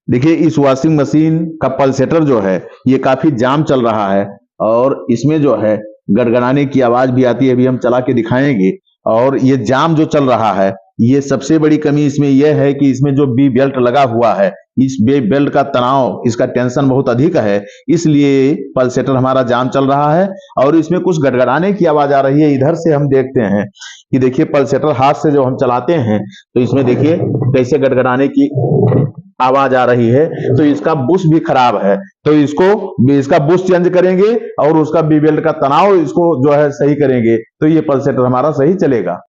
देखिए, इस washing machine का पल्सेटर जो है ये काफी जाम चल रहा है और इसमें जो है गड़गड़ाने की आवाज भी आती है। अभी हम चला के दिखाएंगे। और ये जाम जो चल रहा है, ये सबसे बड़ी कमी इसमें यह है कि इसमें जो बी बेल्ट लगा हुआ है, इस बी बेल्ट का तनाव, इसका टेंशन बहुत अधिक है, इसलिए पल्सेटर हमारा जाम चल रहा है। और इसमें कुछ गड़गड़ाने की आवाज आ रही है। इधर से हम देखते हैं कि देखिए पल्सेटर हाथ से जो हम चलाते हैं तो इसमें देखिए कैसे गड़गड़ाने की आवाज आ रही है। तो इसका बुश भी खराब है, तो इसका बुश चेंज करेंगे और उसका बी बेल्ट का तनाव इसको जो है सही करेंगे, तो ये पल्सेटर हमारा सही चलेगा।